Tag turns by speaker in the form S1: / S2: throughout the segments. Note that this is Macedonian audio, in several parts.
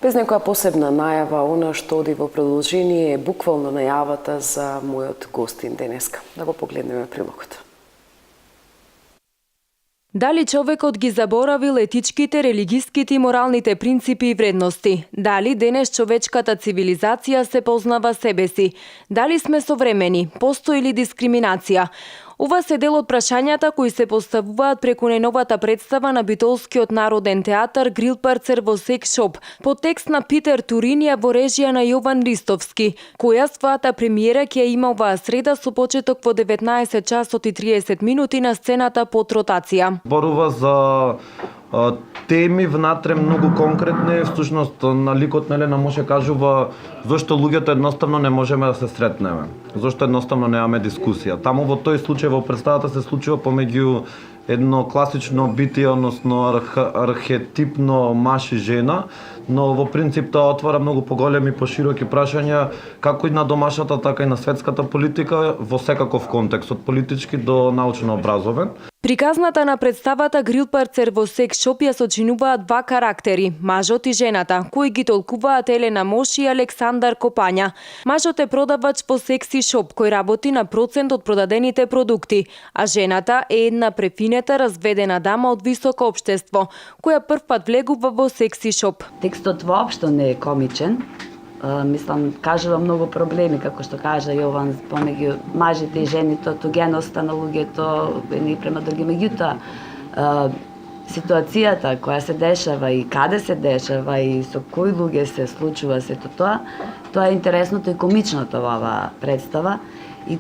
S1: Без некоја посебна најава, она што оди во продолжение е буквално најавата за мојот гостин денеска. Да го погледнеме прилогот.
S2: Дали човекот ги заборавил етичките, религиските и моралните принципи и вредности? Дали денес човечката цивилизација се познава себе си? Дали сме современи? Постои ли дискриминација? Ова се дел од прашањата кои се поставуваат преку најновата представа на Битолскиот народен театар Грилпарцер во Секс шоп, по текст на Питер Туринија во режија на Јован Ристовски, која својата премиера ќе има оваа среда со почеток во 19 часот и 30 минути на сцената под ротација.
S3: Борува за теми внатре многу конкретни, всушност на ликот на Елена Моше кажува зошто луѓето едноставно не можеме да се сретнеме, зошто едноставно немаме дискусија. Таму во тој случај во представата се случува помеѓу едно класично битие, односно архетипно маж и жена, но во принцип тоа отвара многу поголеми, пошироки прашања како и на домашната, така и на светската политика во секаков контекст, од политички до научно образовен.
S2: Приказната на представата Грилпарцер во Секс шоп ја сочинуваат два карактери, мажот и жената, кои ги толкуваат Елена Моши и Александар Копања. Мажот е продавач во секси шоп кој работи на процент од продадените продукти, а жената е една префинета разведена дама од високо општество, која првпат влегува во секси шоп.
S4: Текстот воопшто не е комичен. Мислам, кажува многу проблеми, како што кажа Јован, помеѓу мажите и жените, отогеноста на луѓето, едни према други. Меѓутоа, ситуацијата која се дешава и каде се дешава и со кои луѓе се случува сето тоа е интересното и комичното во оваа представа и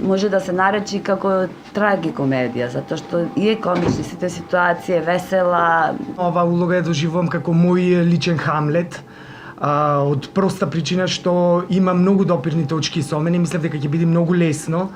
S4: може да се наречи како трагикомедија, затоа што и е комична сите ситуација, весела.
S5: Оваа улога ја доживувам како мој личен Хамлет, од проста причина што има многу допирни точки со мене, мислев дека ќе биде многу лесно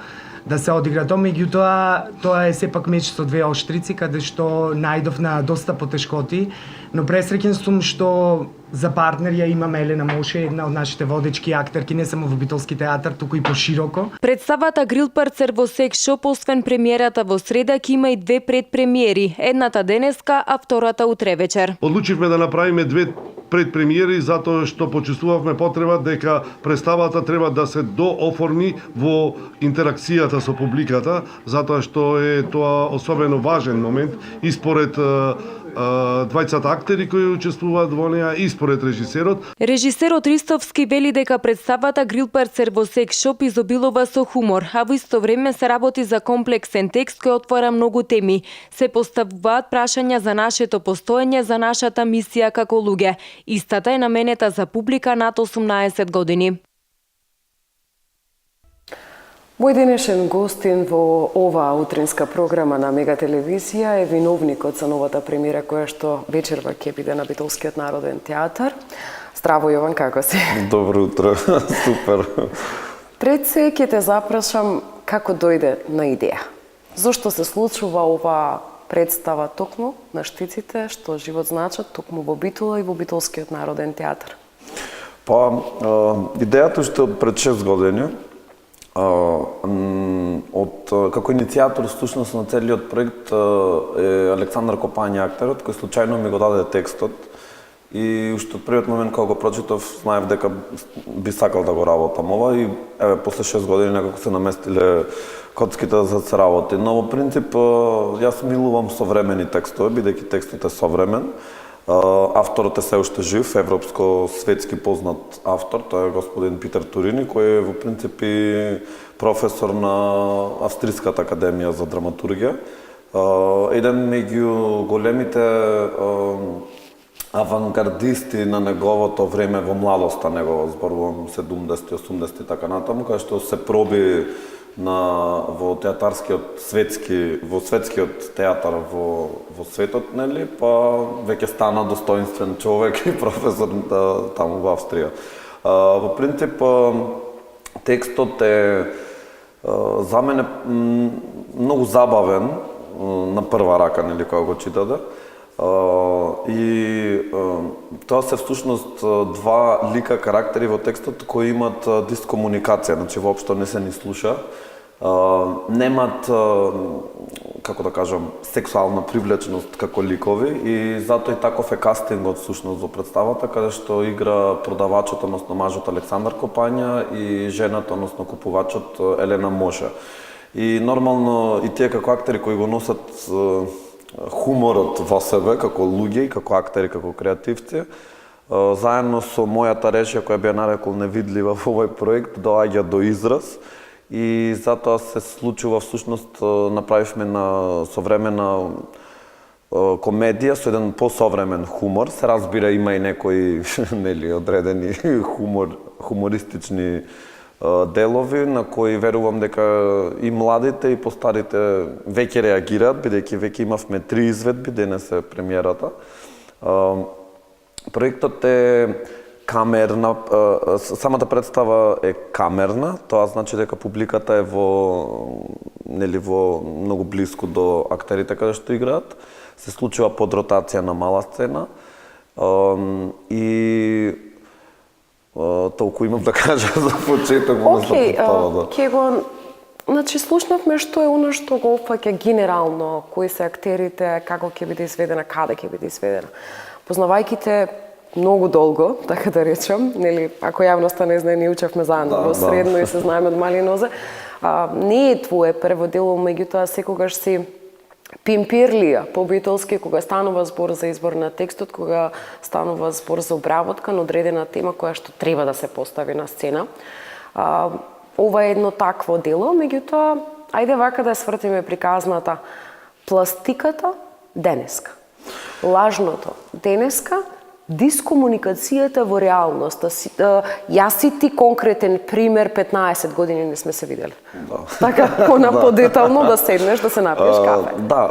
S5: да се одигра тоа, меѓутоа тоа е сепак меч со двеоштрици, каде што најдов на доста потешкоти, но пресреќен сум што за партнер ја имаме Елена Моше, една од нашите водечки актерки, не само во Битолски театар, туку и пошироко.
S2: Представата Грилпарцер во Секс шоп, освен премиерата во среда, ќе има и две предпремиери, едната денеска, а втората утре вечер.
S6: Одлучивме да направиме две предпремиери затоа што почувствувавме потреба дека представата треба да се дооформи во интеракцијата со публиката, затоа што е тоа особено важен момент и според двајцата актери кои учествуваат во неа и според режисерот.
S2: Режисерот Ристовски вели дека представата Грилпарцер во Секс шоп изобилува со хумор, а во исто време се работи за комплексен текст кој отвара многу теми. Се поставуваат прашања за нашето постоење, за нашата мисија како луѓе. Истата е наменета за публика над 18 години.
S1: Мој денешен гостин во оваа утринска програма на Мега телевизија е виновникот за новата премиера која што вечерва ќе биде на Битолскиот народен театар. Здраво, Јован, како си?
S3: Добро утро, супер.
S1: Пред се ќе те запрашам како дојде на идеја. Зошто се случува оваа представа токму на штиците што живот значат токму во Битола и во Битолскиот народен театар?
S3: Па, идејата што пред 6 години како иницијатор всушност на целиот проект е Александар Копања, актерот, кој случајно ми го даде текстот и уште од првиот момент кога го прочитав, знаев дека би сакал да го работам ова и еве после 6 години некако се наместиле коцките за да се работи. Но во принцип јас милувам современи текстови, бидејќи текстот е современ. Авторот е се уште жив, европско-светски познат автор, тоа е господин Питер Турини, кој е во принцип и професор на Австриската академија за драматургија. Еден меѓу големите авангардисти на неговото време во младоста негова, зборувам 70-ти, 80-ти така натаму, кај што се проби во театарскиот во светскиот театар во светот, нели, па веќе стана достоинствен човек и професор таму во Австрија. Во принцип текстот е за мене многу забавен на прва рака, нели, кога го читате. И тоа се всушност два лика карактери во текстот кои имат дискомуникација, значи воопшто не се ни слуша. Немат како да кажам, сексуална привлеченост како ликови и затоа и таков е кастингот всушност во представата, каде што игра продавачот, односно мажот Александар Копања и жената, односно купувачот Елена Моша. И нормално и тие како актери кои го носат хуморот во себе, како луѓе и како актери, како креативци, заедно со мојата речја која би ја нарекол невидлива во овој проект, доаѓа до израз. И затоа се случува, всушност направивме на современа комедија со еден посовремен хумор. Се разбира, има и некои нели одредени хумористични делови на кои верувам дека и младите и постарите веќе реагираат, бидејќи веќе имавме 3 изведби, денес е премиерата. Проектот е камерна, самата представа е камерна, тоа значи дека публиката е во многу блиску до актерите каде што играат. Се случува под ротација на мала сцена и толку имам да кажа за почеток.
S1: Ќе го значи слушнавме што е оно што го опфаќа генерално, кои се актерите, како ќе биде изведена, каде ќе биде изведена. Познавајќи те многу долго, така да речем, нели, ако јавноста не знае, ние учевме заедно во средно и се знаеме од мали нозе. Не е твое прво дело, меѓутоа секогаш си пимпирлија по-битолски кога станува збор за избор на текстот, кога станува збор за обработка на одредена тема која што треба да се постави на сцена. Ова е едно такво дело, меѓутоа, ајде вака да свртиме приказната. Пластиката денеска, лажното денеска, дискомуникацијата во реалноста. Јас си ти конкретен пример, 15 години не сме се видели.
S3: Да.
S1: Така, подетално да седнеш, да се напиеш кафе.
S3: Да,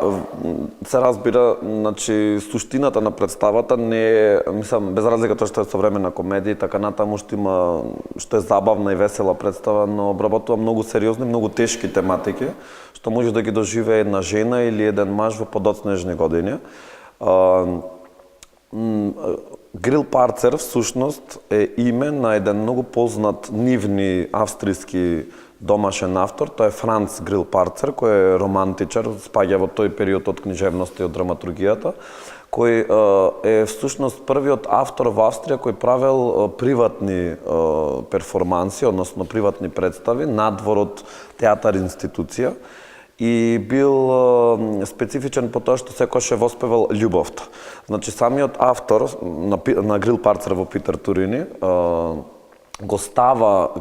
S3: се разбира, значи суштината на представата не е, мислам, без разлика тоа што е современа комедија и така натаму што е забавна и весела представа, но обработува многу сериозни, многу тешки тематики, што може да ги доживее една жена или еден маж во подоцнежни години. Грил Парцер всушност е име на еден многу познат нивни австријски домашен автор, тоа е Франц Грил Парцер, кој е романтичар, спаѓа во тој период од книжевноста и од драматургијата, кој е всушност првиот автор во Австрија кој правел приватни перформанси, односно приватни представи надвор од театар институција. И бил специфичен по тоа што секогаш е воспевал љубовта. Значи самиот автор на Грил Парцер во Питер Турини го става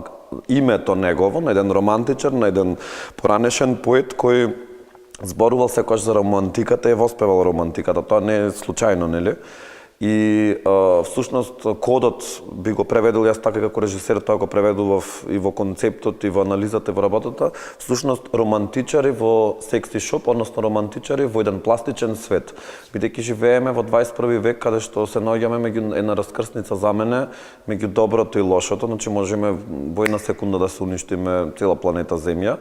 S3: името негово на еден романтичар, на еден поранешен поет кој зборувал секогаш за романтиката и воспевал романтиката. Тоа не е случајно, нели? И всушност кодот би го преведел јас така како режисер, тоа го преведував и во концептот и во анализата и во работата. Всушност романтичари во секси шоп, односно романтичари во еден пластичен свет. Бидејќи живееме во 21 век каде што се наоѓаме меѓу една раскрсница за мене меѓу доброто и лошото, значи можеме во една секунда да се уништиме цела планета Земја.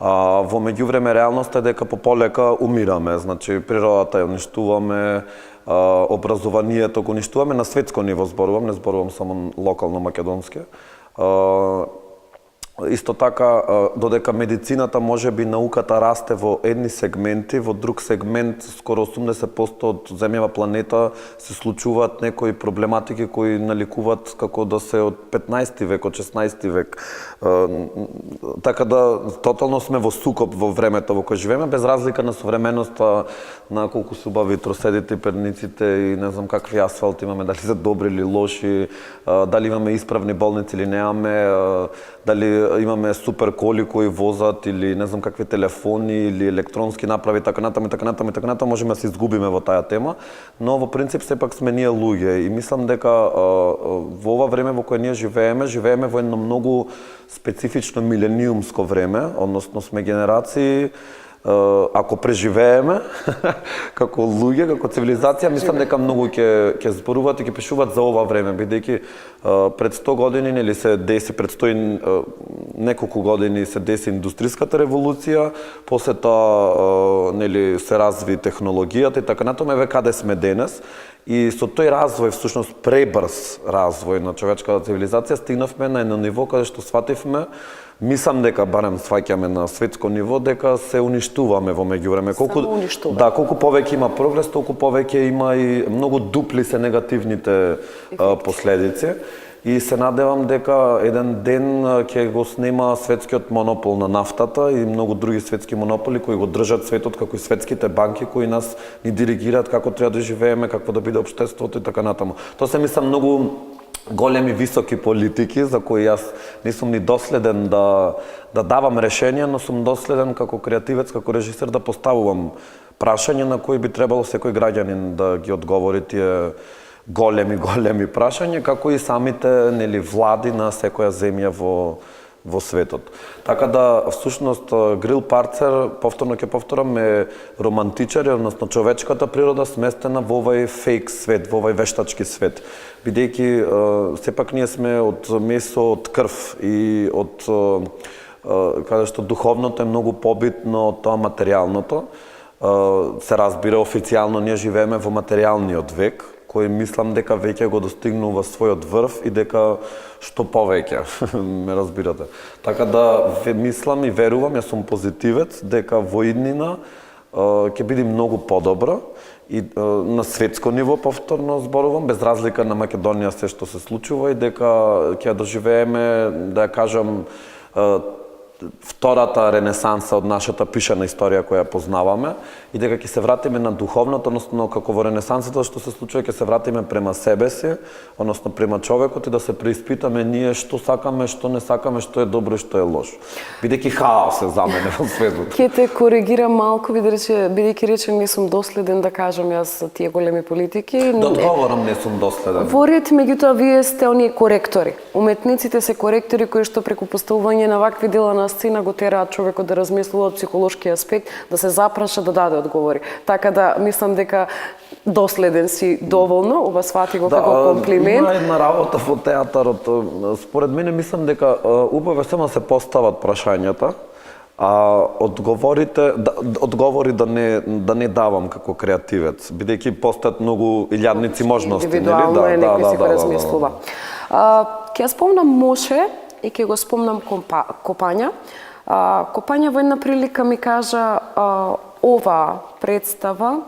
S3: Во меѓувреме реалноста е дека пополека умираме, значи природата ја уништуваме, образованието го уништуваме, на светско ниво зборувам, не зборувам само локално македонски. Исто така, додека медицината може би науката расте во едни сегменти, во друг сегмент скоро 80% од земјава планета се случуваат некои проблематики кои наликуваат како да се од 15 век, од 16 век. Така да тотално сме во сукоп во времето во кое живееме, без разлика на современоста, на колку се убави троседите, перниците и не знам какви асфалти имаме, дали се добри или лоши, дали имаме исправни болници или немаме, дали имаме супер коли кои возат или не знам какви телефони или електронски направи, така натаму, можеме да се изгубиме во таа тема, но во принцип сепак сме ние луѓе и мислам дека во ова време во кое ние живееме во едно многу специфично милениумско време, односно сме генерации, ако преживееме како луѓе, како цивилизација, мислам дека многу ќе зборуваат и ќе пишуваат за ова време, бидејќи пред 100 години нели се деси, пред 100 неколку години се деси индустријската револуција, после тоа нели се разви технологијата и така натаму, еве каде сме денес. И со тој развој, всушност пребрз развој на човечката цивилизација, стигнавме на едно ниво каде што свативме Мислам дека барем сваќаме на светско ниво дека се уништуваме во меѓувреме.
S1: Само уништуваме.
S3: Да, колку повеќе има прогрес, толку повеќе има и многу дупли се негативните последици. И се надевам дека еден ден ќе го снема светскиот монопол на нафтата и многу други светски монополи кои го држат светот, како и светските банки кои нас ни диригираат како треба да живееме, какво да биде општеството и така натаму. Тоа се мислам многу големи високи политики за кои јас не сум ни доследен да давам решенија, но сум доследен како креативец, како режисер да поставувам прашања на кои би требало секој граѓанин да ги одговори тие големи прашања, како и самите нели влади на секоја земја во светот. Така да всушност Грил Парцер, повторно ќе повторам, е романтичар, односно човечката природа сместена во овај фейк свет, во овај вештачки свет. Бидејќи сепак ние сме од месо, од крв и од каде што духовното е многу побитно од тоа материјалното. Се разбира официјално ние живееме во материјалниот век, кој мислам дека веќе го достигнува својот врв и дека што повеќе, ме разбирате. Така да мислам и верувам, јас сум позитивец, дека во иднина ќе биде многу подобро и на светско ниво повторно зборувам, без разлика на Македонија се што се случува и дека ќе доживееме, да ја кажам, втората ренесанса од нашата пишана историја која ја познаваме и дека ќе се вратиме на духовното, односно како во ренесансата што се случува, ќе се вратиме према себе си, односно према човекот и да се преиспитаме ние што сакаме, што не сакаме, што е добро и што е лошо. Бидејќи хаос е за мене во светот.
S1: Ќе те коригирам малку, бидејќи речем не сум доследен да кажам јас за тие големи политики.
S3: Да одговорам, не сум доследен.
S1: Во ред, меѓутоа вие сте оние коректори. Уметниците се коректори кои што преку поставување на вакви дела на сцена го тераат човекот да размислува од психолошки аспект, да се запраша, да даде одговори. Така да мислам дека доследен си доволно, ова свати го како комплимент.
S3: Има една работа во театарот. Според мене мислам дека убаво е само се постават прашањата, а одговори да не давам како креативец, бидејќи постојат многу илјадници можности, нели?
S1: Индивидуално е, некој си го размислува. Ќе спомнам Моше и ќе го спомнам Копања. Копања во една прилика ми кажа ова представа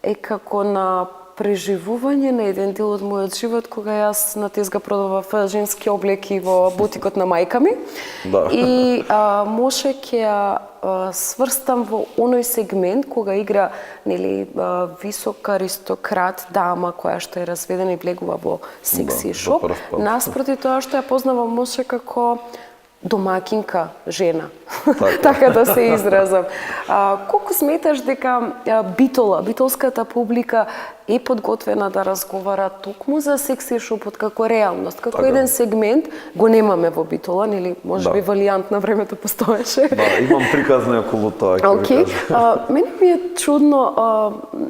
S1: е како на преживување на еден дел од мојот живот кога јас на тезга продавав женски облеки во бутикот на мајка ми.
S3: Да.
S1: И Моше ќе ја сврстам во оној сегмент кога игра нели висок аристократ дама која што е разведена и влегува во секси шоп, наспроти тоа што ја познавам Моше како домакинка жена, така да се изразам. Колку сметаш дека битолската публика е подготвена да разговара токму за секси шопот како реалност, како еден сегмент, го немаме во Битола, нели можеби валијант на времето постоеше.
S3: Да, имам приказни околу тоа.
S1: Мене ми е чудно,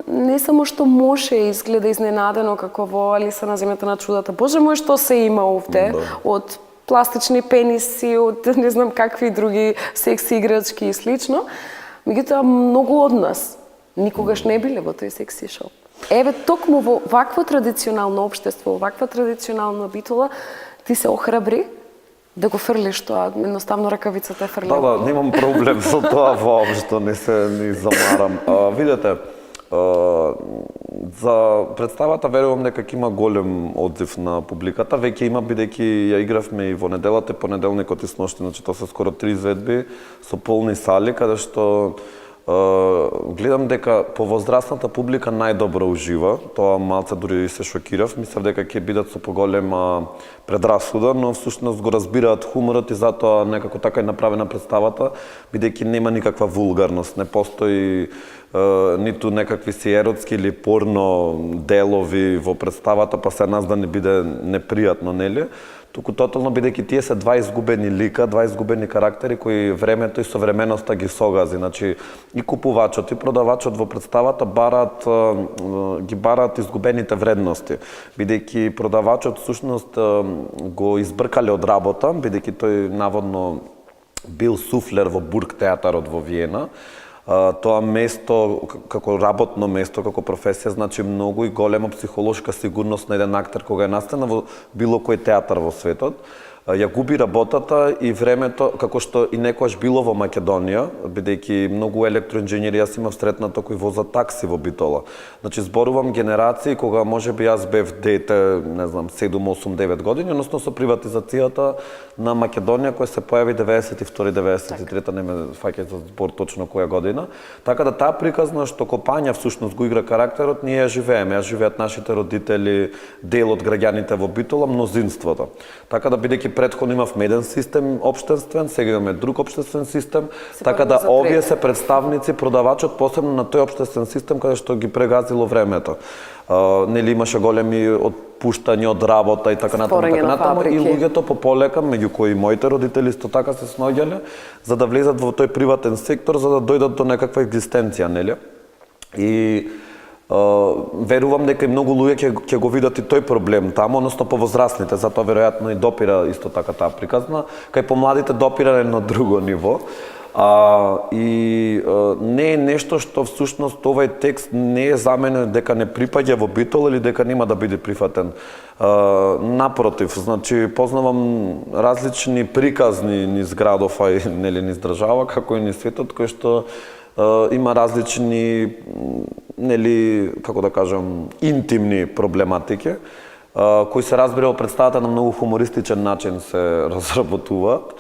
S1: не само што Моше изгледа изненадено како во Алиса на земјата на чудата. Боже мој, што се има овде од пластични пениси, од не знам какви други секси играчки и слично. Меѓутоа, многу од нас никогаш не биле во тој секси шоп. Еве, токму во вакво традиционално општество, во ваква традиционална Битола, ти се охрабри да го фрлиш тоа, едноставно ракавицата е фрлила.
S3: Да, немам проблем со тоа воопшто, не се ни замарам. Видете, за представата верувам дека ќе има голем одзив на публиката. Веќе има, бидејќи ја игравме и во неделата, понеделникот и сношти, значи тоа се скоро 3 изведби со полни сали, каде што гледам дека повозрастната публика најдобро ужива. Тоа малце дури се шокирав. Мислев дека ќе бидат со поголема предрасуда, но всушност го разбираат хуморот и затоа некако така е направена представата, бидејќи нема никаква вулгарност, не постои ниту некакви си еротски или порно делови во представата, па се нас да не биде непријатно, нели? Туку тотално бидејќи тие се два изгубени лика, два изгубени карактери кои времето и современоста ги согази. Значи и купувачот и продавачот во представата ги бараат изгубените вредности, бидејќи продавачот всушност го избркале од работа, бидејќи тој наводно бил суфлер во Бург театарот во Виена. Тоа место, како работно место, како професија, значи многу и голема психолошка сигурност на еден актер кога е настана во било кој театар во светот. ја губи работата и времето, како што и некојаш било во Македонија, бидејќи многу електроинженери јас имав сретнато кои возат такси во Битола. Значи зборувам генерации кога можеби јас бев дете, не знам, 7, 8, 9 години, односно со приватизацијата на Македонија која се појави 92-93, не ме фаќа за збор точно која година. Така да таа приказна што Копања всушност го игра карактерот, ние ја живееме, ја живеат нашите родители, дел од граѓаните во Битола, мнозинството. Така да бидејќи претходно имавме еден систем општествен, сега имаме друг општествен систем, така да овие се представници, продавачот посебно на тој општествен систем каде што ги прегазило времето. Нели имаше големи отпуштања од работа и така натаму, и луѓето по полека, меѓу кои моите родители исто така се сноѓале, за да влезат во тој приватен сектор, за да дојдат до некаква екзистенција, нели? И верувам дека и многу луѓе ќе го видат и тој проблем таму, односно по возрастните, затоа веројатно и допира исто така таа приказна, кај помладите допира на друго ниво. Не е нешто што всушност овој текст не е за мене дека не припаѓа во Битола или дека нема да биде прифатен. Напротив, значи познавам различни приказни низ градов, а и нели низ држава, како и низ светот, кои што има различни, нели, како да кажам, интимни проблематики, кои се разбира во представата на многу хумористичен начин се разработуваат.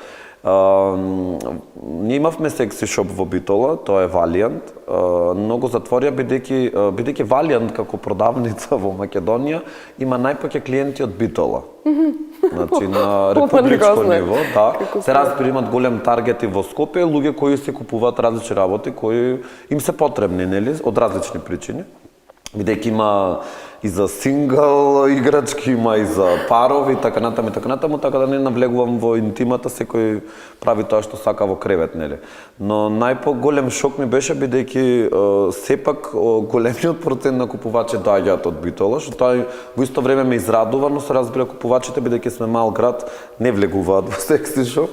S3: Ние имавме секси шоп во Битола, тоа е Валијант. Многу затворија бидејќи Валијант како продавница во Македонија има најпаќе клиенти од Битола. Значи на републичко ниво, да. Се разбира имат голем таргети во Скопје, луѓе кои се купуваат различни работи кои им се потребни, нели, од различни причини. Бидејќи има и за сингл играчки, има и за парови, така натаму, така да не навлегувам во интимата, секој прави тоа што сака во кревет, нели. Но најпоголем шок ми беше бидејќи сепак големиот процент на купувачи доаѓаат од Битола, што тоа во исто време ме израдува, но се разбира купувачите бидејќи сме мал град не влегуваат во секси шоп,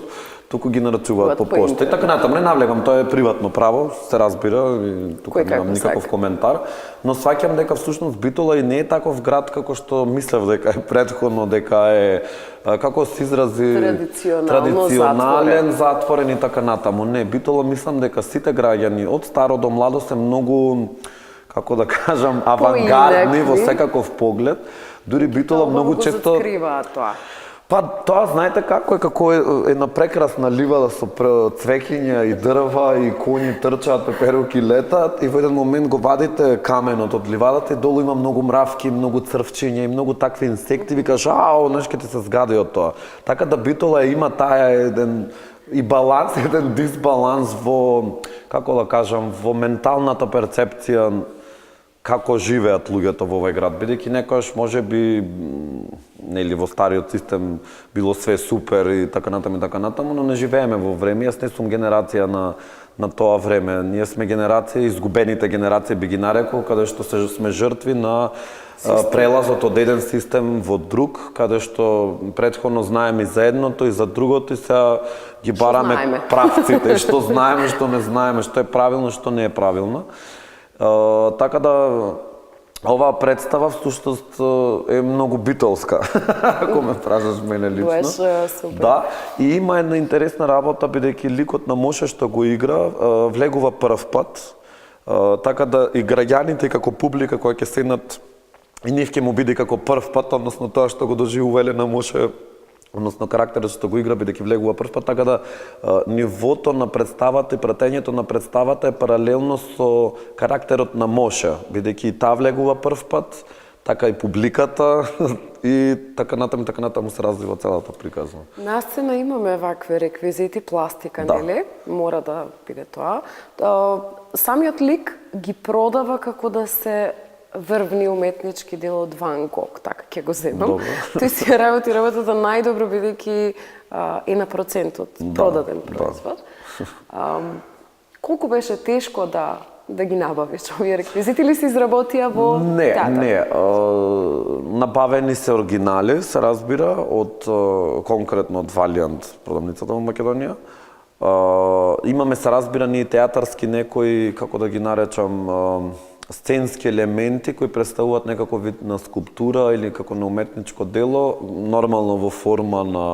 S3: туку ги нарачуваат по пошта. И така натаму, не навлегам, тоа е приватно право, се разбира, и тука немам никаков коментар, но сваќам дека всушност Битола и не е таков град како што мислев дека е претходно, дека е, како се изрази, традиционален, затворен и така натаму. Не, Битола мислам дека сите граѓани од старо до младо се многу, како да кажам, авангардни во секаков поглед. Дури Битола многу често Па тоа знаете како е една прекрасна ливада со цвеќиња и дрва и коњи трчаат, пеперуки летаат и во еден момент го вадите каменот од ливадата и долу има многу мравки, многу црвчиња и многу такви инсекти, викаш ау, нешто ќе ти се згади од тоа. Така да Битола има таа еден и баланс, еден дисбаланс во, како да кажам, во менталната перцепција како живеат луѓето во овој град, бидејќи некојаш можеби нели во стариот систем било све супер и така натаму, но не живееме во време. Јас не сум генерација на тоа време. Ние сме генерација, изгубените генерации би ги нарекол, каде што сме жртви на прелазот од еден систем во друг, каде што претходно знаеме и за едното и за другото и сега ги бараме правците, што знаеме, што не знаеме, што е правилно, што не е правилно. Така да оваа представа всушност е многу битолска, ако ме прашаш мене лично.
S1: Беше супер.
S3: Да, и има една интересна работа бидејќи ликот на Моше што го игра влегува прв пат, така да и граѓаните како публика кои ќе седнат и нив ќе му биде како прв пат, односно тоа што го доживувале на Моше, односно карактерот што го игра бидејќи влегува прв пат, така да нивото на представата и пратењето на представата е паралелно со карактерот на Моше, бидејќи и таа влегува прв пат, така и публиката и така натаму се развива целата приказна.
S1: На сцена имаме вакви реквизити, пластика, нели? Мора да биде тоа. Самиот лик ги продава како да се врвни уметнички дел од Ван Гог, така ќе го земам. Тој си работи работата најдобро бидејќи е на процентот продаден производ. Колку беше тешко да ги набавиш овие реквизити или се изработија во театар?
S3: Не. Набавени се оригинали, се разбира, од конкретно од Валијант, продавницата во Македонија. Имаме се разбира ние театарски некои, како да ги наречам, сценски елементи кои представуваат некако вид на скулптура или како на уметничко дело, нормално во форма на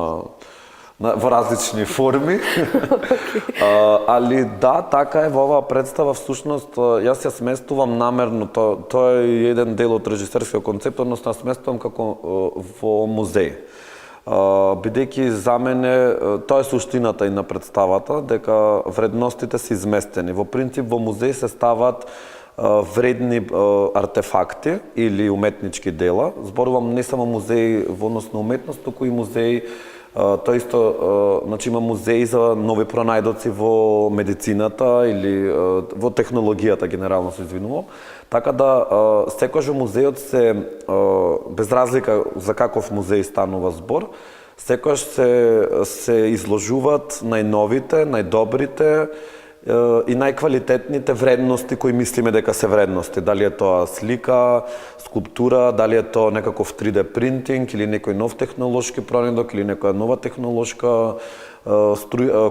S3: во различни форми. Али да, така е во оваа представа всушност јас ја сместувам намерно, тоа е еден дел од режисерскиот концепт, односно ја сместувам како во музеј. Бидејќи за мене тоа е суштината и на представата, дека вредностите се изместени. Во принцип во музеј се стават вредни артефакти или уметнички дела. Зборувам не само музеј во однос на уметност, туку и музеј. Тоа исто, значи има музеи за нови пронајдоци во медицината или во технологијата генерално се извинувам. Така да секогаш музејот се без разлика за каков музеј станува збор, секогаш се изложуваат најновите, најдобрите и најквалитетните вредности кои мислиме дека се вредности. Дали е тоа слика, скулптура, дали е тоа некаков 3D принтинг или некој нов технолошки пронајдок или некоја нова технолошка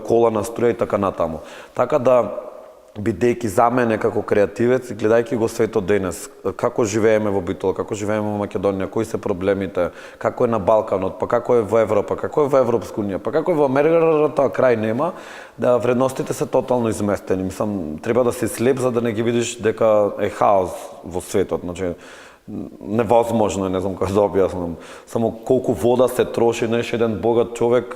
S3: кола на струја и така натаму. Така да, бидејќи за мене како креативец, гледајќи го светот денес, како живееме во Битола, како живееме во Македонија, кои се проблемите, како е на Балканот, па како е во Европа, како е во Европска унија, па како е во Америка, тоа крај нема, да вредностите се тотално изместени. Мислам, треба да си слеп за да не ги видиш дека е хаос во светот, значи невозможно е, не знам како да објаснам. Само колку вода се троши, знаеш, еден богат човек,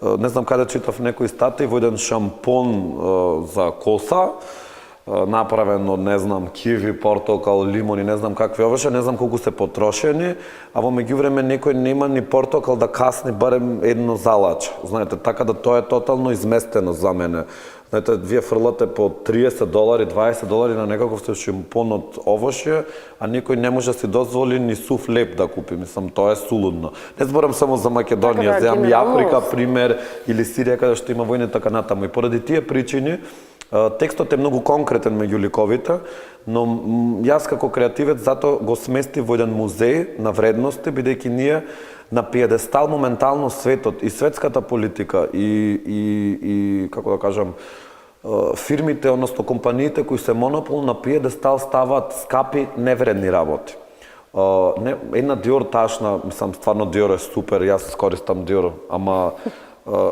S3: не знам каде читав некој статии, во еден шампон за коса, направен од, не знам, киви, портокал, лимон и не знам какви овоше, не знам колку се потрошени, а во меѓувреме некој нема ни портокал да касни барем едно залаче. Знаете, така да тоа е тотално изместено за мене. Знаете, вие фрлате по $30, $20 на некаков шампон од овоше, а никој не може да си дозволи ни сув леп да купи. Мислам, тоа е сулудно. Не зборам само за Македонија, земам и Африка, пример, или Сирија, каде што има војна така натаму. И поради тие причини, текстот е многу конкретен меѓу ликовите, но јас како креативец затоа го смести во еден музеј на вредности, бидејќи ние на пиедестал моментално светот и светската политика и како да кажам, фирмите, односно компаниите кои се монопол на пиедестал ставаат скапи, невредни работи. Една Dior ташна, мислам, стварно Dior е супер, јас користам Dior, ама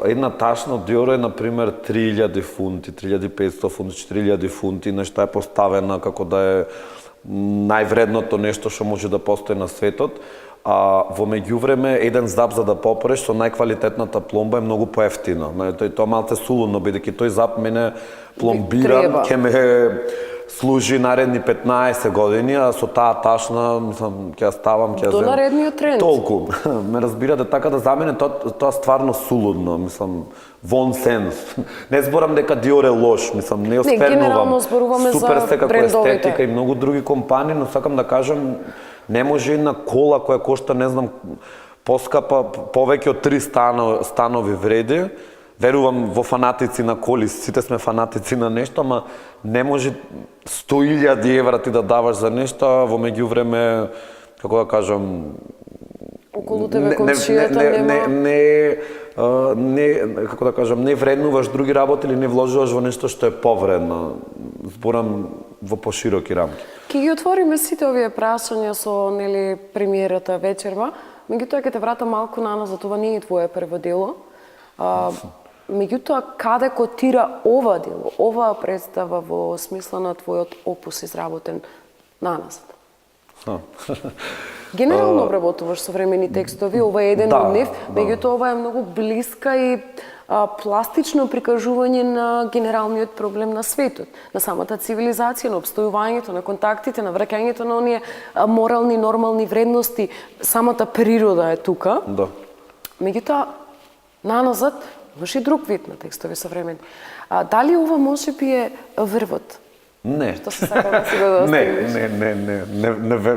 S3: една ташна Dior е, например, 3000 фунти, 3500 фунти, 4000 фунти, нешто е поставена како да е највредното нешто што може да постои на светот. А во меѓувреме, еден зап за да попреш со најквалитетната пломба е многу поевтино. Тоа малце сулудно, бидејќи тој зап мене пломбиран, ќе ме служи наредни 15 години, а со таа ташна, мислам, ќе ја ставам, ќе ја земам.
S1: До наредниот тренд.
S3: Толку. Ме разбирате, така да за мене тоа стварно сулудно, мислам, вон сенс. Не зборам дека Dior е лош, мислам, не оспорнувам.
S1: Не, генерално зборуваме за
S3: супер се како
S1: брендовите.
S3: естетика и многу други компании, но сакам да кажам, не може една кола која кошта, не знам, поскапа, повеќе од 3 станови вреди. Верувам во фанатици на коли, сите сме фанатици на нешто, ама не може 100.000 евра ти да даваш за нешто, а во меѓувреме, како да кажам,
S1: околу тебе комшијата нема.
S3: Како да кажам, не вреднуваш други работи или не вложуваш во нешто што е повредно. Зборам во пошироки рамки.
S1: Ќе ги отвориме сите овие прашања со премиерата вечерва, меѓутоа ќе те вратам малку наназад, ова не е твое прво дело. Меѓутоа, каде котира ова дело, оваа представа во смисла на твојот опус изработен наназад? Генерално обработуваш современи текстови, ова е еден од нив, меѓутоа ова е многу блиска и пластично прикажување на генералниот проблем на светот, на самата цивилизација, на обстојувањето, на контактите, на враќањето на оние морални, нормални вредности, самата природа е тука.
S3: Да.
S1: Меѓутоа, наназад имаш и друг вид на текстови современи. Дали ова можеби е врвот?
S3: Не.
S1: Што се сака да си го достигнеш?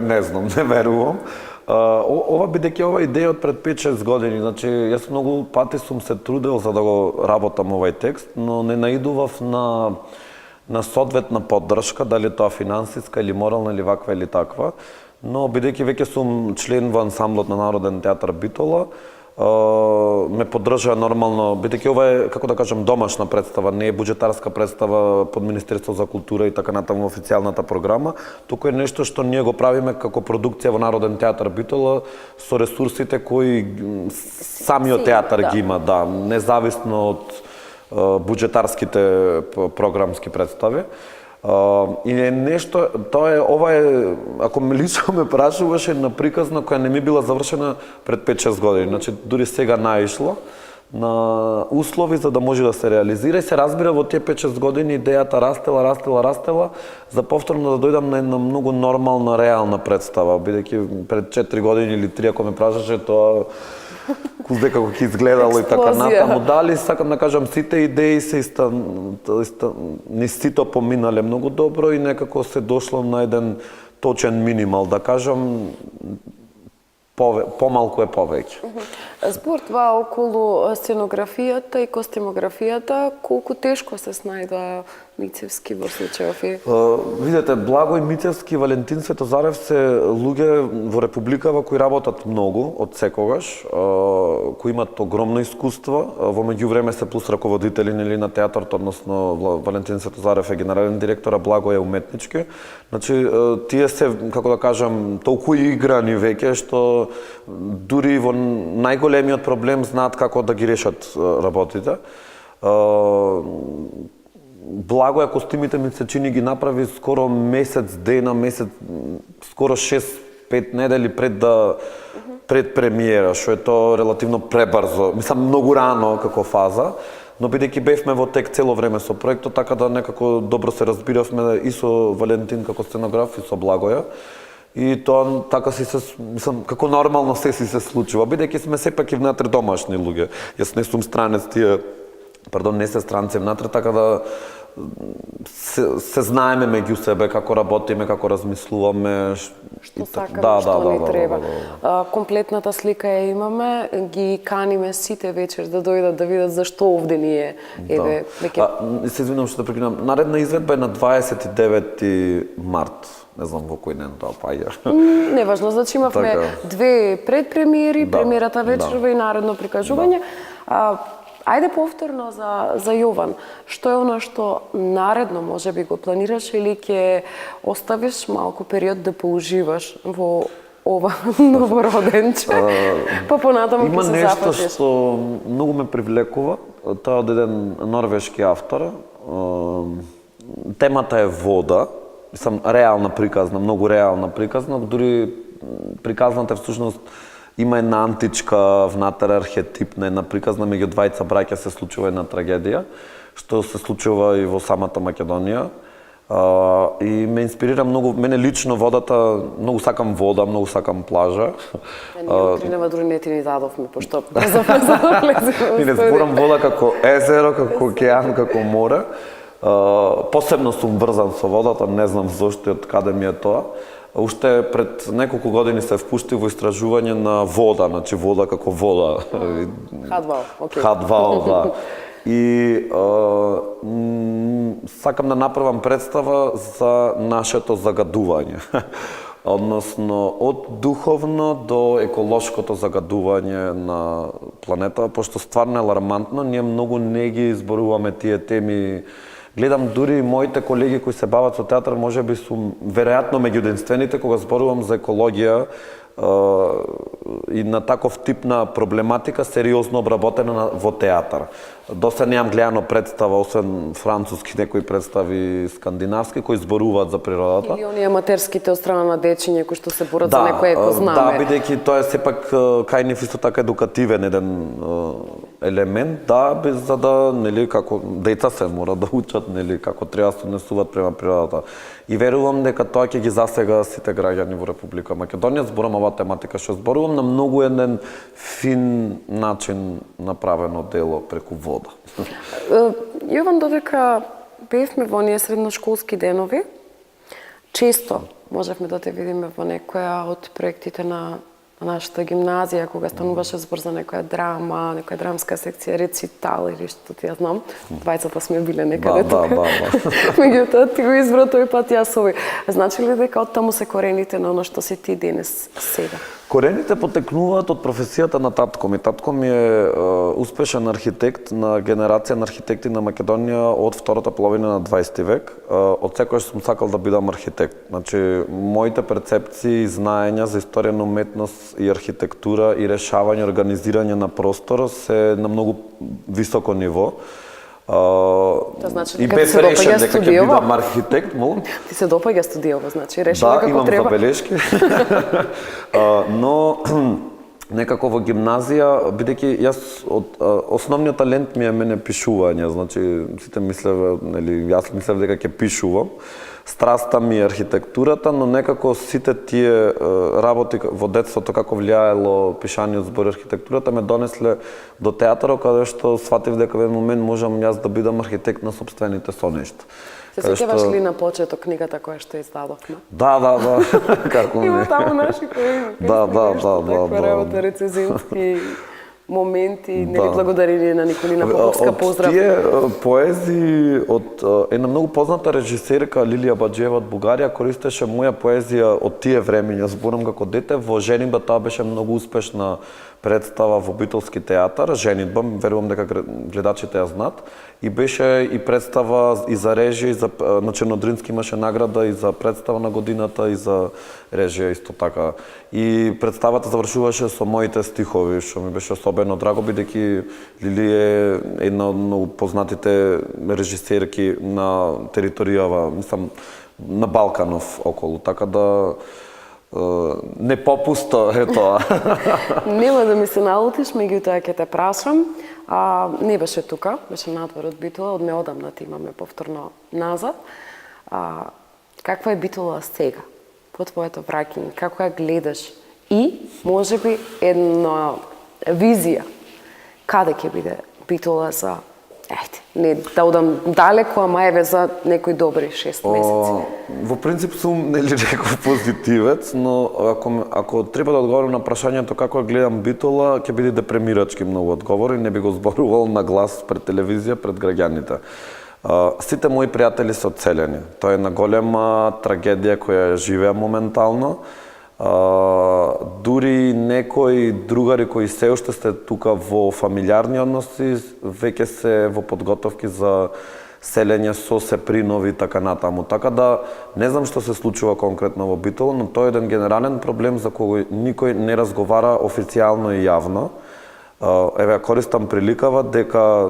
S3: Не знам, не верувам. Ова бидејќи ова идеја од пред 5-6 години, значи јас многу пати сум се трудел за да го работам овај текст, но не наидував на соодветна поддршка, дали тоа финансиска или морална или ваква или таква, но бидејќи веќе сум член во ансамблот на Народен театар Битола, ме поддржаа нормално, бидејќи ова е, како да кажам, домашна представа, не е буџетарска представа под Министерство за култура и така натаму официјалната програма, туку е нешто што ние го правиме како продукција во Народен театар Битола со ресурсите кои самиот театар ги има, да, независно од буџетарските програмски представи. И е нешто, ова е, ако ме лично ме прашуваше, на приказна која не ми била завршена пред 5-6 години. Значи, дури сега наишло на услови за да може да се реализира и се разбира во тие 5-6 години идејата растела, за повторно да дојдам на една многу нормална, реална представа, бидејќи пред 4 години или 3, ако ме прашаше, тоа кузе како ќе изгледало и така натаму. Дали, сакам да кажам, сите идеи се не сите поминале многу добро и некако се дошло на еден точен минимал, да кажам, помалку е повеќе.
S1: Збор това околу сценографијата и костимографијата, колку тешко се снајда Мицевски во случајов?
S3: Видете, Благој Мицевски, Валентин Светозарев се луѓе во Републикава кои работат многу од секогаш, кои имат огромно искуство, во меѓувреме се плюс раководители на театарот, односно Валентин Светозарев е генерален директор, а Благој е уметнички. Значи, тие се, како да кажам, толку играни веќе што дури во најголемиот проблем знаат како да ги решат работите. Благо е костимите ми се чини ги направи скоро месец дена, скоро 6-5 недели пред премиера, што е тоа релативно пребрзо, мислам многу рано како фаза, но бидејќи бевме во тек цело време со проектот, така да некако добро се разбиравме и со Валентин како сценограф и со Благоја. И тоа така мислам, како нормално се случува, бидејќи сме сепак и внатре домашни луѓе. Јас не сум странец, не се странци внатре, така да се знаеме меѓу себе, како работиме, како размислуваме.
S1: Што сакаме, што ни треба. Комплетната слика ја имаме, ги каниме сите вечер да дојдат да видат зашто овде ние.
S3: Се извинувам што да прекинам. Наредна изведба е на 29 март. Не знам во кој ден тоа паѓа.
S1: Неважно, значи имавме две предпремиери, премиерата вечерва и наредно прикажување. Ајде повторно за Јован. Што е оно што наредно може би го планираш или ќе оставиш малку период да поуживаш во ова новороденче, па понатаму ќе се запатиш?
S3: Има нешто што многу ме привлекува, тоа од еден норвешки автор. Темата е вода, реална приказна, многу реална приказна, дури приказната всушност има една античка внатре архетипна, една приказна меѓу двајца браќа се случува една трагедија, што се случува и во самата Македонија. И ме инспирира многу, мене лично водата, многу сакам вода, многу сакам плажа.
S1: Ние утринава дури не ти ни дадовме, пошто влеземе.
S3: Не зборам вода како езеро, како океан, како море. Посебно сум врзан со водата, не знам зошто и од каде ми е тоа. Уште пред неколку години се впушти во истражување на вода, значи вода како вода. H2O, да. И сакам да направам представа за нашето загадување. Односно, од духовно до еколошкото загадување на планета, пошто стварно е алармантно, ние многу не ги изборуваме тие теми. Гледам дури моите колеги кои се бават со театар, може би сум веројатно меѓу единствените кога зборувам за екологија и на таков тип на проблематика сериозно обработена во театар. Доста неам гледано представа, освен француски некои представи скандинавски, кои зборуваат за природата.
S1: Или оние аматерските од страна на дечиња кои што се борат за некој екознаме.
S3: Да, бидејќи тоа е сепак кај нив исто така едукативен еден елемент, за да, нели, како деца се мора да учат, нели, како треба да се однесуваат према природата. И верувам дека тоа ќе ги засега сите граѓани во Република Македонија. Зборам оваа тематика што зборувам на многу еден фин начин направено дело преку вода.
S1: Јован, додека бевме во оние средношколски денови, често можевме да те видиме во некоја од проектите на нашата гимназија, кога стануваше збор за некоја драма, некоја драмска секција, рецитал или што ти ја знам. Двајцата сме биле некаде тука. Меѓутоа ти го избра тој пат, јас овој. Значи ли дека оттаму се корените на оно што си ти денес сега?
S3: Корените потекнуваат од професијата на татко ми. Татко ми е успешен архитект на генерација на архитекти на Македонија од втората половина на 20 век. Од секојаш сум сакал да бидам архитект. Значи, моите перцепции и знаења за историја на уметност и архитектура и решавање, организирање на простор се на многу високо ниво.
S1: значи
S3: и
S1: дека
S3: бев
S1: ти се допаѓа
S3: решен дека ќе
S1: студиово?
S3: бидам архитект, молам.
S1: Ти се допаѓа студиово, значи решено
S3: Да,
S1: како
S3: имам
S1: треба.
S3: забелешки. Но некако во гимназија, бидејќи јас основниот талент ми е мене пишување, значи сите мислеве, нели, јас мислев дека ќе пишувам. Страста ми е архитектурата, но некако сите тие работи во детството како влијаело пишаниот збор архитектурата ме донесле до театарот, каде што сватив дека во еден момент можам јас да бидам архитект на собствените сонешта.
S1: Се сеќаваш ли на почеток книгата која што издадовме?
S3: Да. Како
S1: Има
S3: не.
S1: таму наши кои
S3: Да.
S1: таква работа, рецензентски моменти, нели благодарение на Николина Поповска, поздрав.
S3: Од тие поезии од една многу позната режисерка Лилија Баџиева од Бугарија користеше моја поезија од тие времиња, зборам како дете, во Женидба тоа беше многу успешна представа во Битолски театар, Женидба, верувам дека гледачите ја знаат, и беше и представа и за режија, и за на Чернодрински имаше награда и за представа на годината и за режија исто така. И представата завршуваше со моите стихови, што ми беше особено драго, бидејќи Лили е една од многу познатите режисерки на територијава, мислам, на Балканов околу, така да не попуста е тоа.
S1: Нема да ми се налутиш, меѓутоа ќе те прашам. Не беше тука, беше надвор од Битола, од неодамна ти имаме повторно назад. Каква е Битола сега, по твоето враќање, како ја гледаш? И, можеби, една визија, каде ќе биде Битола за, не да одам далеко, ама еве за некои добри 6 месеци.
S3: Во принцип сум нели некој позитивец, но ако треба да одговорам на прашањето како гледам Битола, ќе биде депремирачки многу одговор и не би го зборувал на глас пред телевизија, пред граѓаните. Сите мои пријатели се одселени. Тоа е една голема трагедија која живеа моментално. Дури некои другари кои се уште сте тука во фамилиарни односи, веќе се во подготовки за селење со сепринови и така натаму. Така да не знам што се случува конкретно во Битола, но тоа е еден генерален проблем за кој никој не разговара официјално и јавно. Еве, користам приликава дека,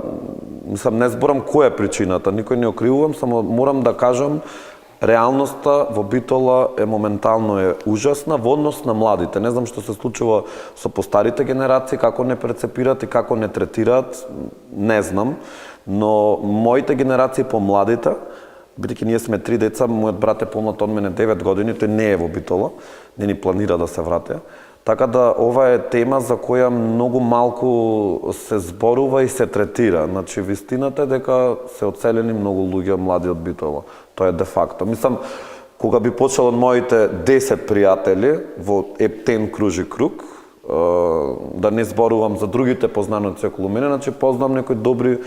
S3: мислам, не зборам која е причината, никој не окривувам, само морам да кажам реалноста во Битола е моментално е ужасна во однос на младите. Не знам што се случува со постарите генерации, како не прецепираат и како не третираат, не знам, но моите генерации по младите, бидејќи ние сме 3 деца, мојот брат е помлад од мене 9 години, тој не е во Битола, не ни планира да се врати. Така да ова е тема за која многу малку се зборува и се третира. Значи, вистината е дека се одселени многу луѓе млади од Битола. Тоа е де факто. Мислам, кога би почел од моите 10 пријатели во ептен кружи круг, да не зборувам за другите познаници околу мене, значи познам некои добри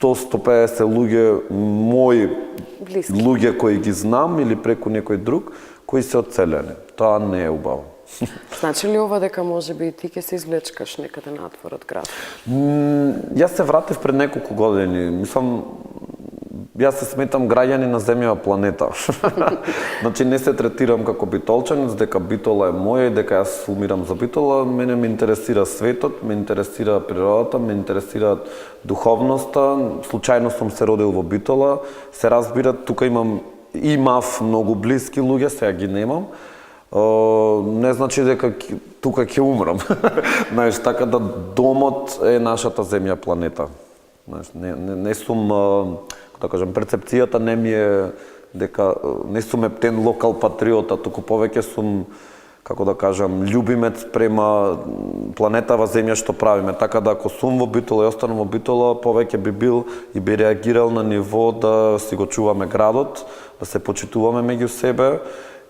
S3: 100-150 луѓе, мои
S1: Близки.
S3: луѓе кои ги знам или преку некој друг, кои се одселени. Тоа не е убаво.
S1: Значи ли ова дека можеби ти ќе се извлечкаш некаде надвор од град?
S3: Јас се вратив пред неколку години. Мислам, јас се сметам граѓани на земјава планета. Значи не се третирам како битолчанец, дека Битола е моја и дека јас умирам за Битола. Мене ме интересира светот, ме интересира природата, ме интересира духовноста. Случајно сум се родил во Битола. Се разбира, тука имав многу блиски луѓе, сега ги немам. Не значи дека тука ќе умрам. Знаеш, така да домот е нашата земја планета. Знаеш, не сум, да кажам, перцепцијата не ми е дека не сум ептен локал патриота, туку повеќе сум, како да кажам, љубимец према планетава земја што правиме. Така да ако сум во Битола и останам во Битола, повеќе би бил и би реагирал на ниво да си го чуваме градот, да се почитуваме меѓу себе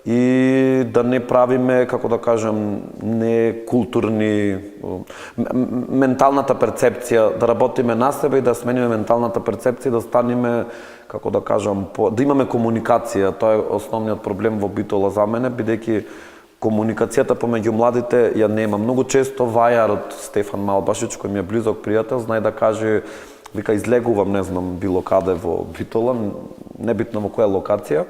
S3: и да не правиме, како да кажам, не културни, менталната перцепција, да работиме на себе и да смениме менталната перцепција, да станеме, како да кажам, да имаме комуникација. Тоа е основниот проблем во Битола за мене, бидејќи комуникацијата помеѓу младите ја нема. Многу често вајарот Стефан Малбашич, кој ми е близок пријател, знае да каже, вика, излегувам, не знам, било каде во Битола, небитно во која локација,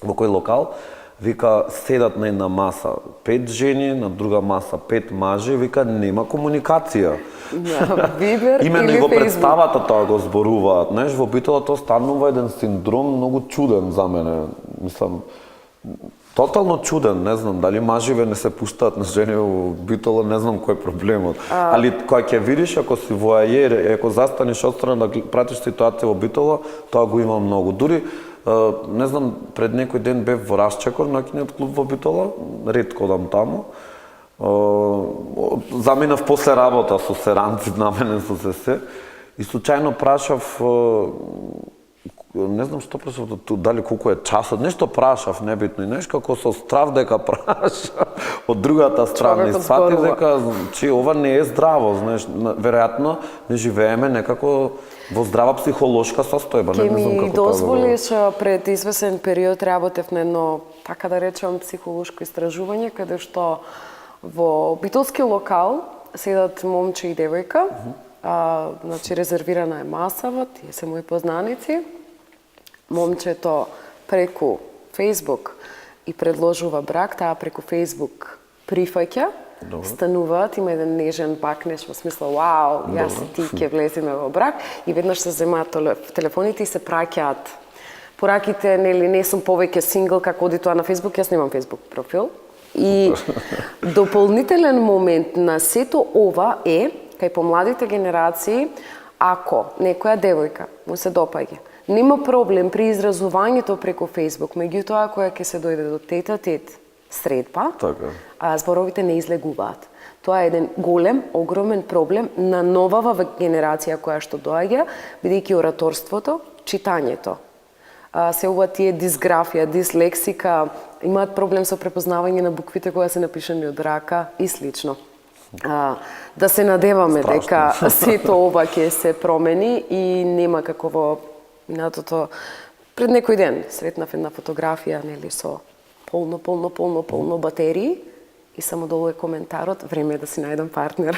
S3: во кој локал, вика, седат на една маса 5 жени, на друга маса 5 мажи, вика, нема комуникација.
S1: На Вибер
S3: Именно
S1: или
S3: и во
S1: Фейсбук.
S3: представата тоа го зборуваат, знаеш, во Битола тоа станува еден синдром многу чуден за мене. Мислам, тотално чуден, не знам, дали маживе не се пуштаат на жени во Битола, не знам кој е проблемот. Али кога ќе видиш, ако си воајер, ако застанеш отстрана да пратиш ситуација во Битола, тоа го има многу. Дури, не знам, пред некој ден бев во Расчекор, најкиниот клуб во Битола, ретко одам таму. Заминав после работа со серанци на мене со се и случајно прашав, не знам што прашав, дали колку е часот, нешто прашав, небитно, и знаеш како со страв дека праша од другата страна и
S1: Човекот
S3: свати
S1: зборува.
S3: дека че ова не е здраво, знаеш, веројатно не живееме некако во здрава психолошка состојба,
S1: Ке
S3: не знам
S1: ми
S3: како тоа да го-
S1: дозволиш, пред извесен период работев на едно, така да речем, психолошко истражување, каде што во битолски локал седат момче и девојка, значи резервирана е масава, тие се мои познаници. Момчето преку Фейсбук и предложува брак, таа преку Фейсбук прифаќа, стануваат, има еден нежен бакнеш во смисла, вау, јас и ти ќе влеземе во брак, и веднаш се земаат телефоните и се праќаат пораките, нели, не сум повеќе сингл, како оди тоа на Фейсбук, јас немам Фейсбук профил. И дополнителен момент на сето ова е, кај помладите генерации, ако некоја девојка му се допаѓа, нема проблем при изразувањето преку Фейсбук, меѓутоа која ќе се дојде до тет-а-тет средба,
S3: Така.
S1: зборовите не излегуваат. Тоа е еден голем, огромен проблем на новава генерација која што доаѓа, бидејќи ораторството, читањето, се ова тие дисграфија, дислексика, имаат проблем со препознавање на буквите кои се напишани од рака и слично. Да се надеваме дека сето ова ќе се промени и нема како во минатото. Пред некој ден сретнав една фотографија, нели, со полно батерии и само долу е коментарот, време е да си најдам партнер.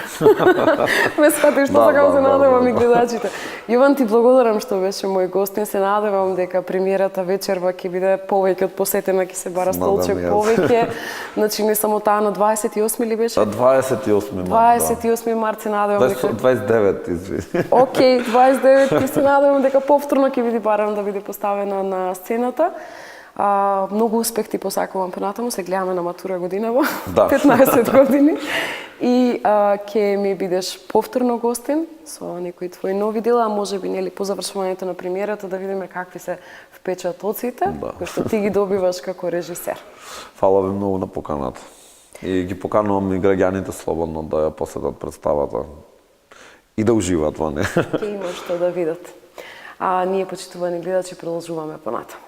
S1: Ме сватиш што сакам се надевам и гледачите. Јован, ти благодарам што беше мој гостин, се надевам дека премиерата вечерва ќе биде повеќе од посетена, ќе се бара столче повеќе. Значи не само таа на 28 ли беше?
S3: 28 март.
S1: 28 март се надевам дека
S3: 29, извини.
S1: Океј, 29 се надевам дека повторно ќе биде барано да биде поставена на сцената. Многу успех ти посакувам понатаму, се гледаме на матура годинава,
S3: Да.
S1: 15 години. И ќе ми бидеш повторно гостин со некои твои нови дела, а можеби нели по завршувањето на премиерата да видиме какви се впечатоците кои што ти ги добиваш како режисер.
S3: Фала ви многу на поканата. И ги поканувам и граѓаните слободно да ја посетат представата и да уживаат во неја.
S1: Ќе има што да видат. А ние, почитувани гледачи, продолжуваме понатаму.